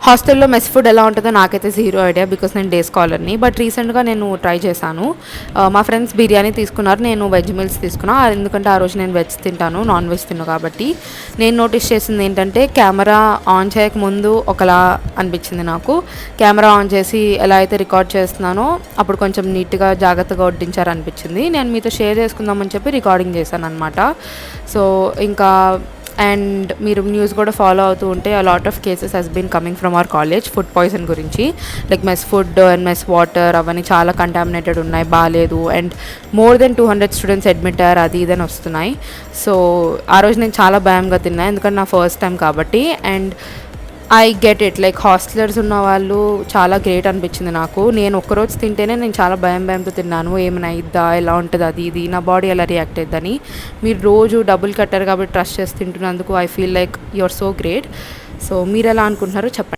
హాస్టల్లో mess food ఎలా ఉంటుందో నాకైతే జీరో ఐడియా, బికాస్ నేను డే స్కాలర్ని. బట్ రీసెంట్గా నేను ట్రై చేశాను. మా ఫ్రెండ్స్ బిర్యానీ తీసుకున్నారు, నేను వెజ్ మీల్స్ తీసుకున్నా. ఎందుకంటే ఆ రోజు నేను వెజ్ తింటాను, నాన్ వెజ్ తిన్నా కాబట్టి. నేను నోటీస్ చేసింది ఏంటంటే కెమెరా ఆన్ చేయక ముందు ఒకలా అనిపించింది నాకు. కెమెరా ఆన్ చేసి ఎలా అయితే రికార్డ్ చేస్తున్నానో అప్పుడు కొంచెం నీట్గా జాగ్రత్తగా వడ్డించారనిపించింది. నేను మీతో షేర్ చేసుకుందామని చెప్పి రికార్డింగ్ చేశాను అనమాట. సో ఇంకా అండ్ మీరు న్యూస్ కూడా ఫాలో అవుతూ ఉంటే a lot of cases has been coming from our college food poison గురించి. Like mess food and mess water అవన్నీ చాలా కంటామినేటెడ్ ఉన్నాయి, బాగాలేదు. And more than 200 students admit అయ్యారు, అది ఇదని వస్తున్నాయి. సో ఆ రోజు నేను చాలా భయంగా తిన్నాను, ఎందుకంటే నా ఫస్ట్ టైం కాబట్టి. And I get it, like hostellers ఉన్న వాళ్ళు చాలా గ్రేట్ అనిపించింది నాకు. నేను ఒక్కరోజు తింటేనే నేను చాలా భయంతో తిన్నాను, ఏమైనా అయిద్దా, ఎలా ఉంటుంది అది ఇది, నా బాడీ ఎలా రియాక్ట్ అవుతుందని. మీరు రోజు డబ్బులు కట్టారు కాబట్టి ట్రస్ట్ చేసి తింటున్నందుకు I feel like you are so great. So మీరు ఎలా అనుకుంటున్నారో చెప్పండి.